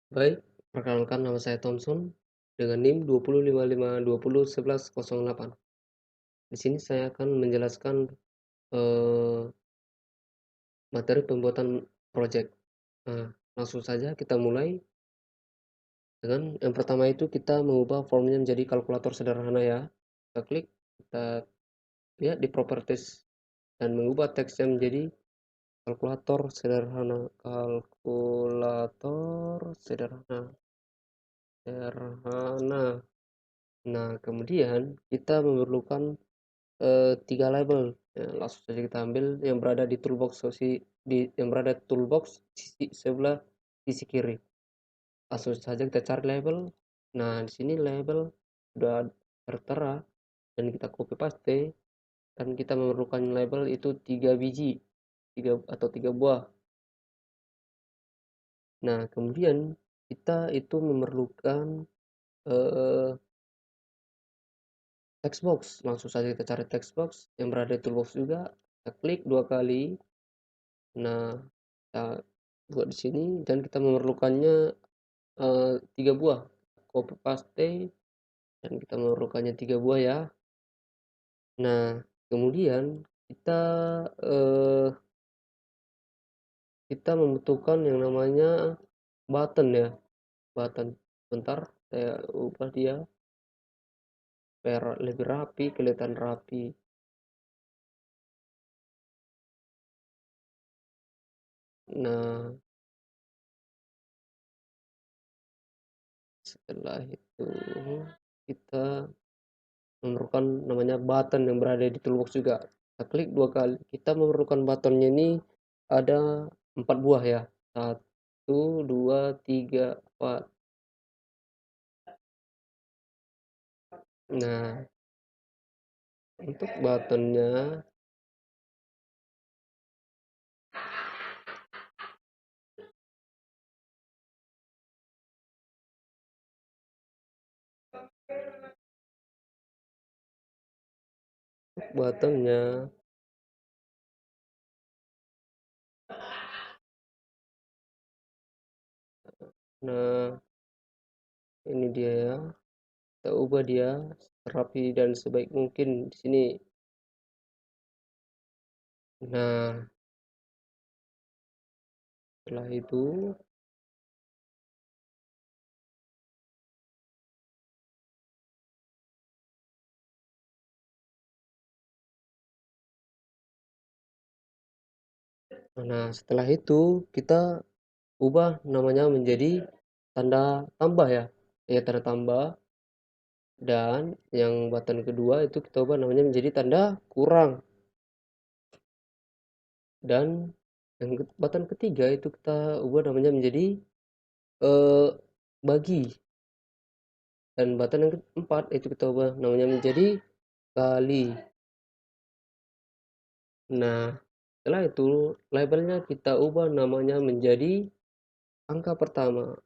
Baik, perkenalkan nama saya Thompson dengan NIM 2055201108. Di sini saya akan menjelaskan, materi pembuatan projek. Nah, langsung saja kita mulai dengan yang pertama itu kita mengubah formnya menjadi kalkulator sederhana ya. Kita klik, kita lihat di properties dan mengubah teksnya menjadi kalkulator sederhana, kalkulator sederhana, sederhana. Nah, kemudian kita memerlukan 3 label, langsung saja kita ambil yang berada di toolbox sisi sebelah sisi kiri. Langsung saja kita cari label. Nah, di sini label sudah tertera dan kita copy paste dan kita memerlukan label itu 3 biji, 3 atau 3 buah. Nah, kemudian kita itu memerlukan, eee, text box. Langsung saja kita cari text box yang berada di toolbox juga, kita klik 2 kali. Nah, kita buat di sini dan kita memerlukannya 3 buah, copy paste dan kita memerlukannya 3 buah ya. Nah, kemudian kita, eee, kita membutuhkan yang namanya button ya, button. Bentar saya ubah dia biar lebih rapi, kelihatan rapi. Nah, setelah itu kita memerlukan namanya button yang berada di toolbox juga. Kita klik 2 kali. Kita memerlukan buttonnya ini ada 4 buah ya. Satu, 2, 3, 4. Nah, untuk buttonnya, untuk button-nya, nah ini dia ya. Kita ubah dia rapi dan sebaik mungkin di sini. Nah, setelah itu, setelah itu kita ubah namanya menjadi tanda tambah ya. Ya, tanda tambah. Dan yang button kedua itu kita ubah namanya menjadi tanda kurang. Dan yang button ketiga itu kita ubah namanya menjadi eh, bagi. Dan button yang keempat itu kita ubah namanya menjadi kali. Nah, setelah itu labelnya kita ubah namanya menjadi angka pertama.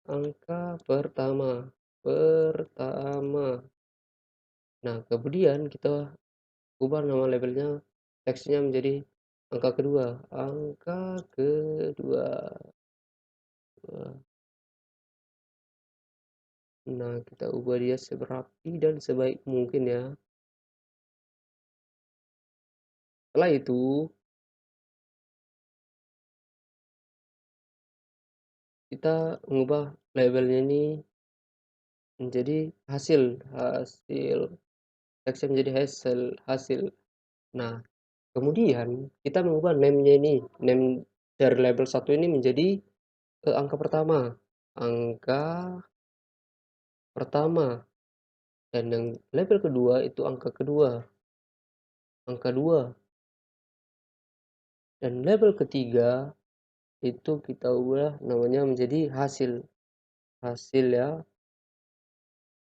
Angka pertama. Pertama. Nah, kemudian kita ubah nama labelnya, teksnya menjadi angka kedua. Angka kedua. Nah, kita ubah dia seberapi dan sebaik mungkin ya. Setelah itu, kita mengubah labelnya ini menjadi hasil. Hasil. Teksnya menjadi hasil. Hasil. Nah, kemudian kita mengubah name-nya ini. Name dari label satu ini menjadi angka pertama. Angka pertama. Dan yang label kedua itu angka kedua. Angka 2. Dan label ketiga itu kita ubah namanya menjadi hasil. Hasil ya.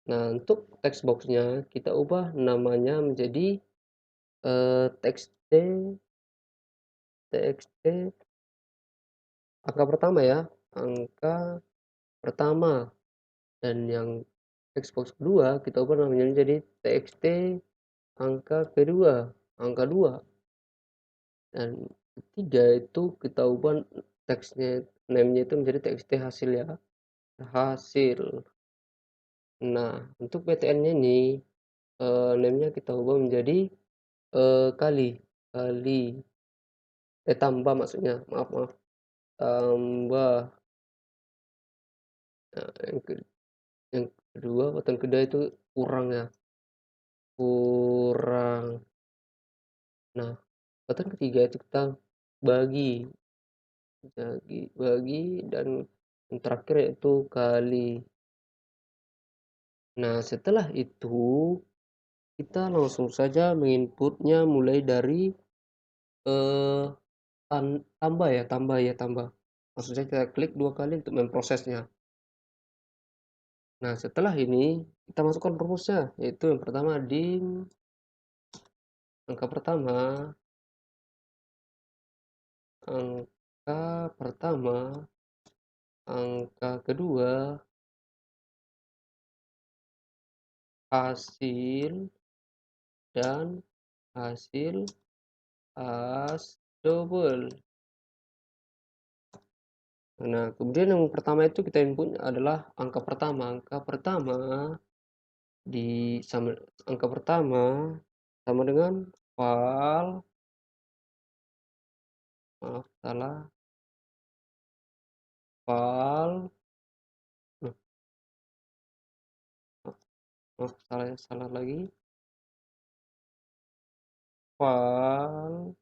Nah, untuk text box-nya kita ubah namanya menjadi txt txt angka pertama ya. Angka pertama. Dan yang text box kedua kita ubah namanya menjadi txt angka kedua. Angka 2. Dan ketiga itu kita ubah teksnya name-nya itu menjadi txt hasil ya, hasil. Nah, untuk ptn-nya ini, name-nya kita ubah menjadi, kali, kali, tambah maksudnya, maaf maaf, tambah. Nah, yang kedua, button kedua itu kurang ya, kurang. Nah, button ketiga itu kita bagi, bagi, dan yang terakhir yaitu kali. Nah, setelah itu kita langsung saja menginputnya mulai dari, eee, tambah ya, tambah ya, tambah. Maksudnya kita klik 2 kali untuk memprosesnya. Nah, setelah ini kita masukkan rumusnya, yaitu yang pertama dim angka pertama, angka pertama, angka kedua, hasil, dan hasil as double. Nah, kemudian yang pertama itu kita input adalah angka pertama. Angka pertama di sama angka pertama sama dengan val, maaf salah, val, loh, maaf maaf salah lagi, val,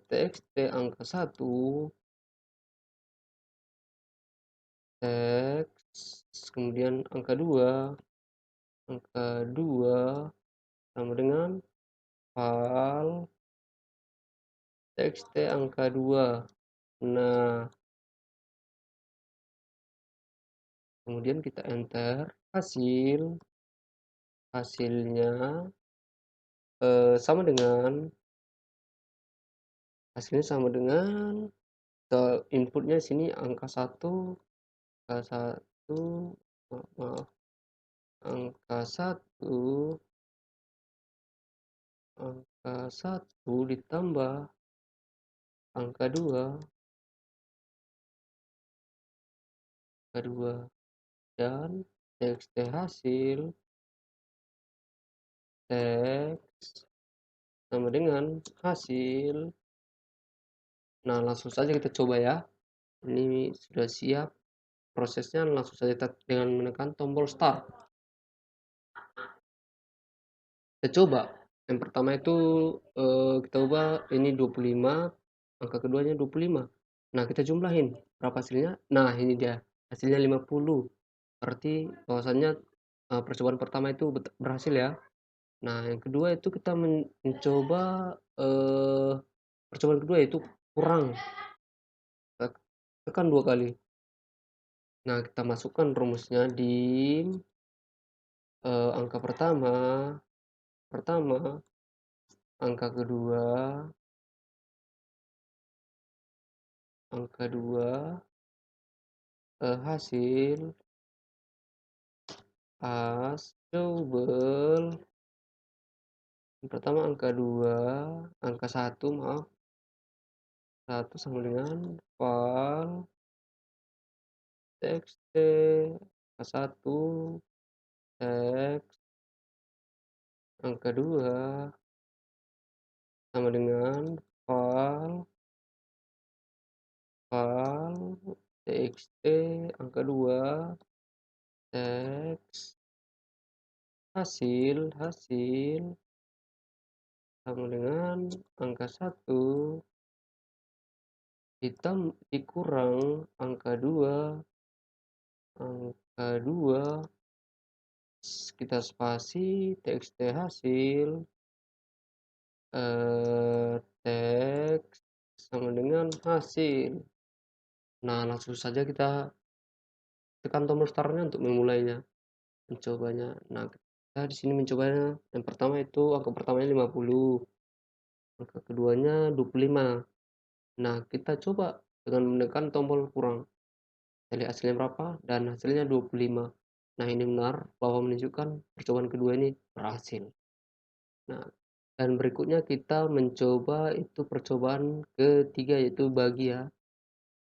txt angka satu, teks, kemudian angka dua sama dengan val, txt angka dua. Nah, kemudian kita enter hasilnya, sama dengan hasilnya sama dengan inputnya sini angka satu, maaf, angka satu, angka satu ditambah angka dua dan txt hasil teks sama dengan hasil. Nah, langsung saja kita coba ya. Ini sudah siap prosesnya, langsung saja dengan menekan tombol start. Kita coba. Yang pertama itu, kita ubah ini 25, angka keduanya 25. Nah, kita jumlahin berapa hasilnya. Nah, ini dia hasilnya 50. Berarti bahwasannya, percobaan pertama itu berhasil ya. Nah, yang kedua itu kita mencoba, percobaan kedua itu kurang, tekan 2 kali. Nah, kita masukkan rumusnya di, angka pertama, angka kedua, angka dua, hasil as double. Yang pertama angka dua, angka satu, maaf, satu sama dengan val txt angka satu, teks angka dua sama dengan val txt angka dua, teks hasil sama dengan angka satu dikurang angka dua, kita spasi txt hasil, teks sama dengan hasil. Nah, langsung saja kita tekan tombol startnya untuk memulainya, mencobanya. Nah, kita di sini mencobanya, yang pertama itu angka pertamanya 50, angka keduanya 25. Nah, kita coba dengan menekan tombol kurang. Kita lihat hasilnya berapa, dan hasilnya 25. Nah, ini benar bahwa menunjukkan percobaan kedua ini berhasil. Nah, Dan berikutnya kita mencoba itu percobaan ketiga yaitu bagi ya.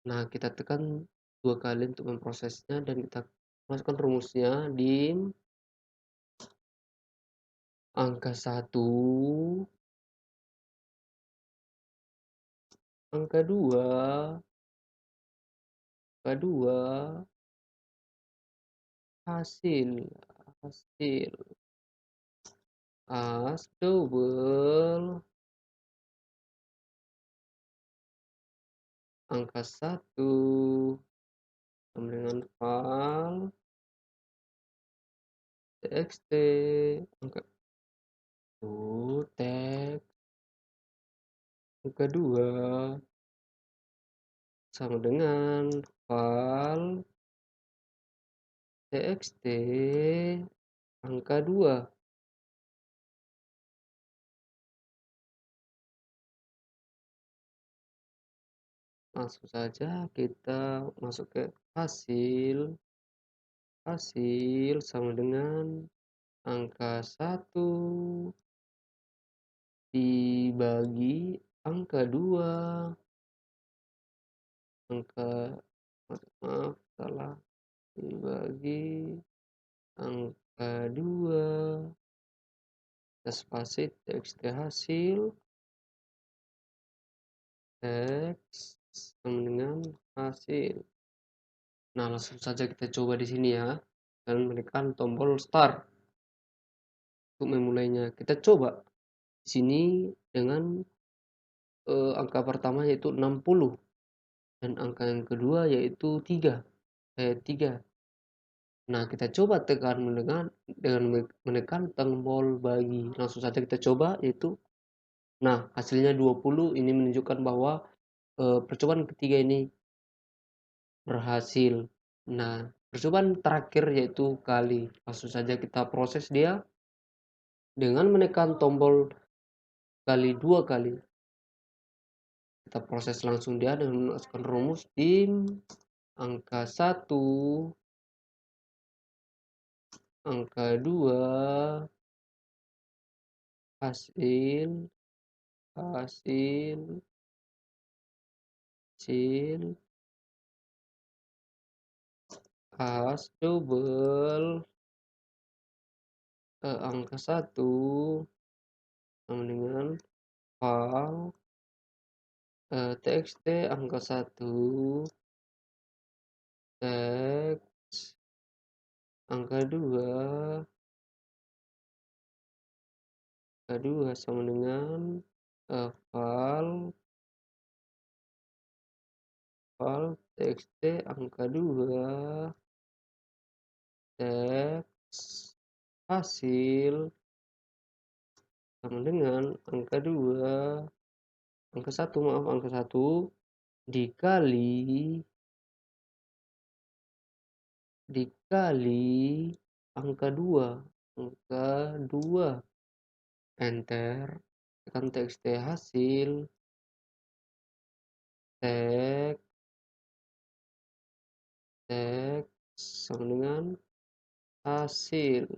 Nah, kita tekan 2 kali untuk memprosesnya dan kita masukkan rumusnya di angka 1, angka 2, angka 2, hasil, hasil, as double, angka 1 sama dengan val, txt, angka teks, angka 2 sama dengan val, txt, angka 2. Langsung saja kita masuk ke hasil, hasil sama dengan angka 1 dibagi angka 2, angka, maaf salah, dibagi angka 2, kita spasi txt hasil, teks sama dengan hasil. Nah, langsung saja kita coba di sini ya, dan menekan tombol start untuk memulainya. Kita coba di sini dengan angka pertama yaitu 60 dan angka yang kedua yaitu 3. Nah, kita coba tekan dengan menekan tombol bagi. Langsung saja kita coba yaitu, nah hasilnya 20 ini menunjukkan bahwa percobaan ketiga ini berhasil. Nah, percobaan terakhir yaitu kali. Langsung saja kita proses dia dengan menekan tombol kali 2 kali. Kita proses langsung dia dengan memasukkan rumus di angka 1, angka 2, hasil, hasil, hasil, as double, angka 1 sama dengan val, txt angka 1, teks angka 2, angka 2 sama dengan val, val txt angka 2, teks hasil sama dengan angka 2, angka 1 maaf, angka 1 dikali angka 2, angka 2, enter, tekan txt hasil, teks, teks sama dengan hasil.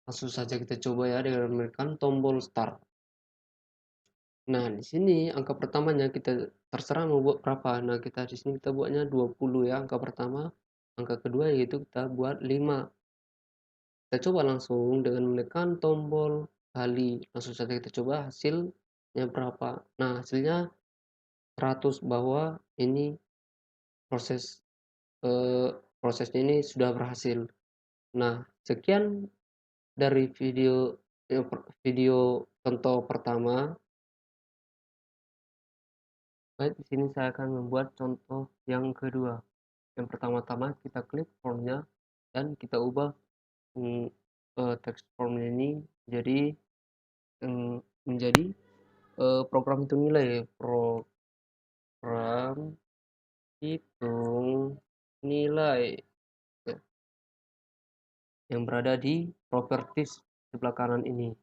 Langsung saja kita coba ya dengan menekan tombol start. Nah, di sini angka pertamanya kita terserah mau buat berapa. Nah, kita di sini kita buatnya 20 ya angka pertama. Angka kedua yaitu kita buat 5. Kita coba langsung dengan menekan tombol kali. Langsung saja kita coba hasilnya berapa. Nah, hasilnya 100 bahwa ini proses prosesnya ini sudah berhasil. Nah, sekian dari video contoh pertama. Baik, di sini saya akan membuat contoh yang kedua. Yang pertama-tama kita klik formnya dan kita ubah teks formnya ini jadi menjadi program hitung nilai, program hitung nilai ya, yang berada di properties sebelah kanan ini.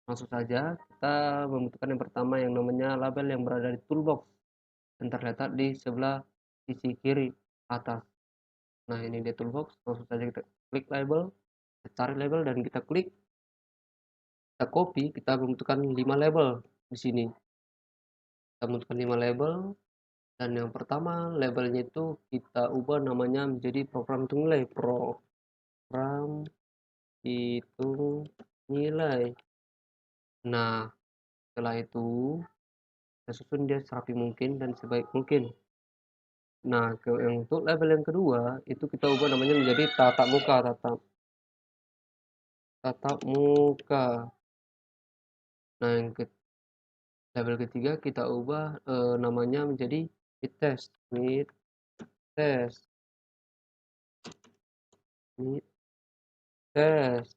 Langsung saja kita membutuhkan yang pertama yang namanya label yang berada di toolbox dan terletak di sebelah sisi kiri atas. Nah, ini dia toolbox. Langsung saja kita klik label, kita cari label dan kita klik. kita copy, kita membutuhkan 5 label di sini. Kita membutuhkan 5 label, dan yang pertama labelnya itu kita ubah namanya menjadi program hitung nilai, program hitung nilai. Nah, setelah itu kita susun dia serapi mungkin dan sebaik mungkin. Nah, untuk label yang kedua itu kita ubah namanya menjadi tatap muka, tatap muka. Nah, label ketiga kita ubah namanya menjadi mid test, test, mid test.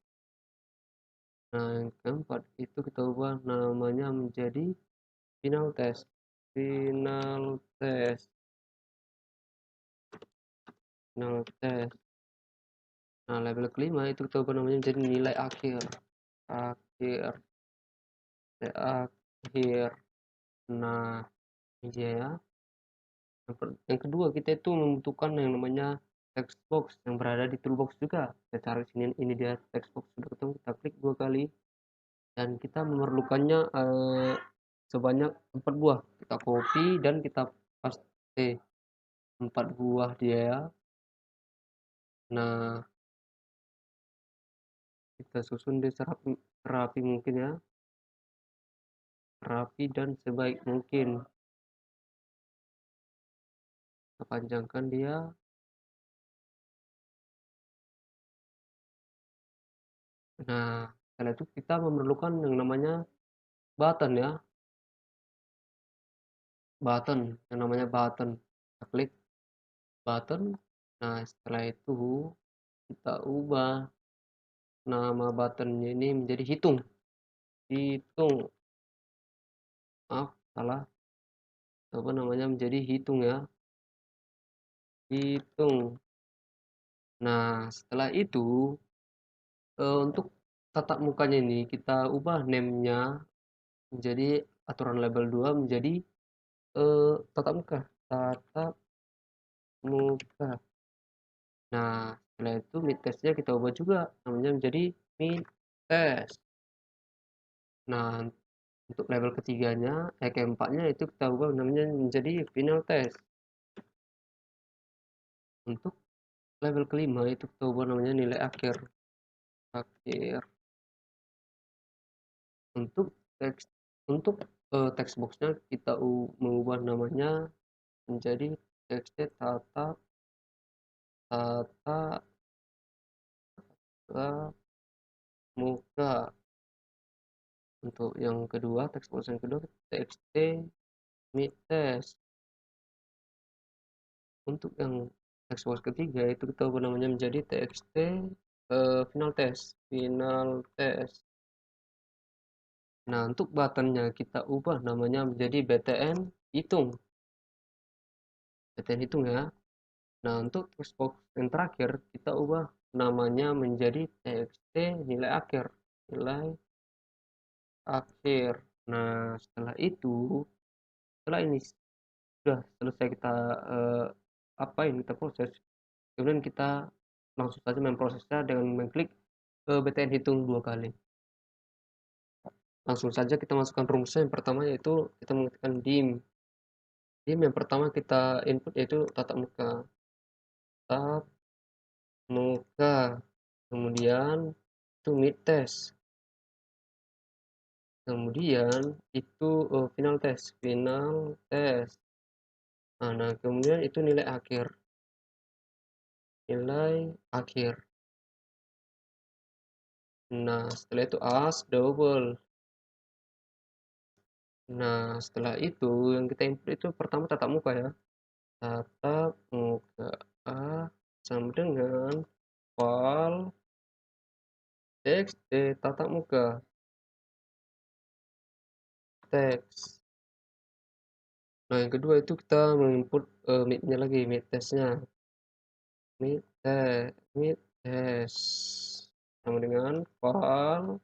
Nah, yang keempat itu kita ubah namanya menjadi final test, final test, final test. Nah, label kelima itu kita ubah namanya menjadi nilai akhir, akhir, akhir. Nah, ini dia ya. Yang kedua kita itu membutuhkan yang namanya text box yang berada di toolbox juga. Kita cari sini, ini dia text box sudah ketemu, kita klik 2 kali dan kita memerlukannya sebanyak 4 buah. Kita copy dan kita paste 4 buah dia ya. Nah, kita susun di serapi mungkin ya, rapi dan sebaik mungkin. Kita panjangkan dia. Nah, setelah itu kita memerlukan yang namanya button ya, button, yang namanya button. Kita klik button. Nah, setelah itu kita ubah nama buttonnya ini menjadi hitung, hitung. Maaf, salah. Apa namanya menjadi hitung ya, hitung. Nah, setelah itu untuk tatap mukanya ini kita ubah name-nya menjadi aturan label 2 menjadi tatap muka, tatap muka. Nah, setelah itu mid testnya kita ubah juga namanya menjadi mid test. Nah, untuk label ketiganya, keempatnya itu kita ubah namanya menjadi final test. Untuk label kelima itu kita ubah namanya nilai akhir, akhir. Untuk teks, untuk text boxnya kita mengubah namanya menjadi text tatap, tatap muka. Untuk yang kedua, text box yang kedua txt mid test. Untuk yang text box ketiga itu kita ubah namanya menjadi txt final test, final test. Nah, untuk buttonnya kita ubah namanya menjadi btn hitung, btn hitung ya. Nah, untuk text box yang terakhir kita ubah namanya menjadi txt nilai akhir, nilai akhir. Nah, setelah ini sudah selesai kita apain, kita proses. Kemudian kita langsung saja memprosesnya dengan mengklik btn hitung 2 kali. Langsung saja kita masukkan rumusnya. Yang pertama yaitu kita mengetikkan dim yang pertama kita input yaitu tatap muka, tatap muka. Kemudian itu mid test, kemudian itu final test, final test. Nah, kemudian itu nilai akhir, nilai akhir. Nah, setelah itu as double. Nah, setelah itu yang kita input itu pertama tatap muka ya, tatap muka a sama dengan val txt tatap muka teks. Nah, yang kedua itu kita menginput mid-nya lagi, mid testnya, mid test sama dengan val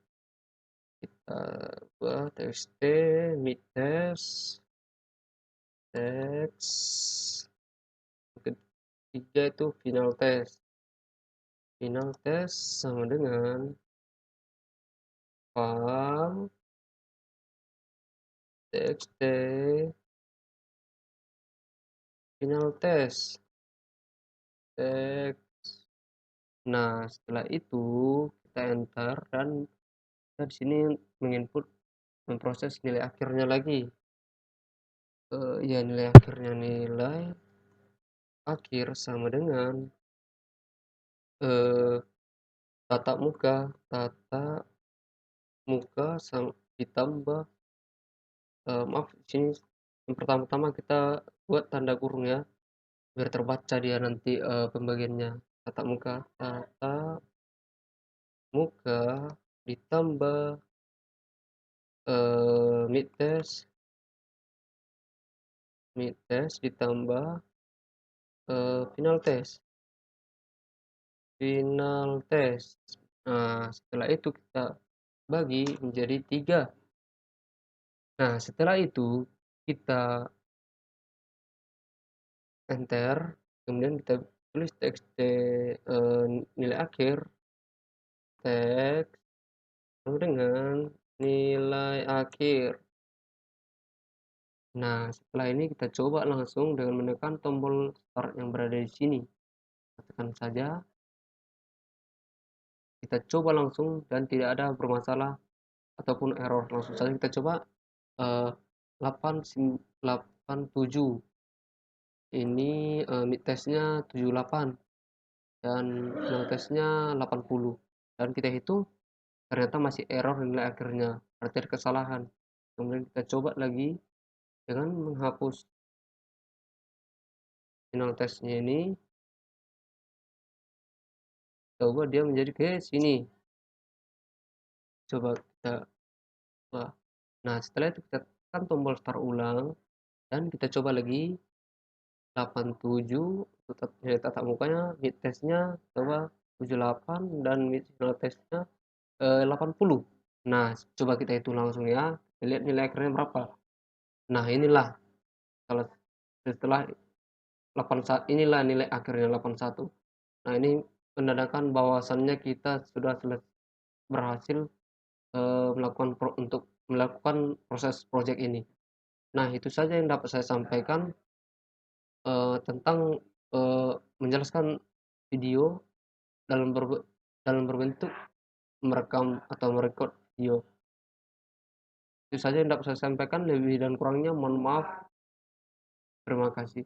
kita buat txt mid test teks. Ketiga itu final test, final test sama dengan file txt final test teks. Nah, setelah itu kita enter dan kita di sini menginput memproses nilai akhirnya lagi. Ya nilai akhirnya nilai akhir sama dengan eh, tatap muka ditambah maaf di sini yang pertama-tama kita buat tanda kurung ya biar terbaca dia nanti pembagiannya tatap muka ditambah mid test ditambah final test. Nah, setelah itu kita bagi menjadi 3. Nah, setelah itu kita enter, kemudian kita tulis txt nilai akhir teks sama dengan nilai akhir. Nah, setelah ini kita coba langsung dengan menekan tombol start yang berada di sini. Tekan saja, kita coba langsung dan tidak ada bermasalah ataupun error. Langsung saja kita coba 87. Ini mid testnya 78 dan final testnya 80. Dan kita hitung ternyata masih error nilai akhirnya, berarti ada kesalahan. Kemudian kita coba lagi dengan menghapus final testnya ini, coba dia menjadi ke sini. Coba kita wah. Nah, setelah itu kita tekan tombol start ulang dan kita coba lagi 87 tetap nilai tatap mukanya, mid testnya coba 78 dan mid final testnya 80. Nah, coba kita hitung langsung ya. Kita lihat nilai akhirnya berapa. Nah, inilah kalau setelah 81 inilah nilai akhirnya 81. Nah, ini menandakan bahwasannya kita sudah berhasil untuk melakukan proses project ini. Nah, itu saja yang dapat saya sampaikan tentang menjelaskan video dalam berbentuk merekam atau merekod video. Itu saja yang dapat saya sampaikan, lebih dan kurangnya mohon maaf. Terima kasih.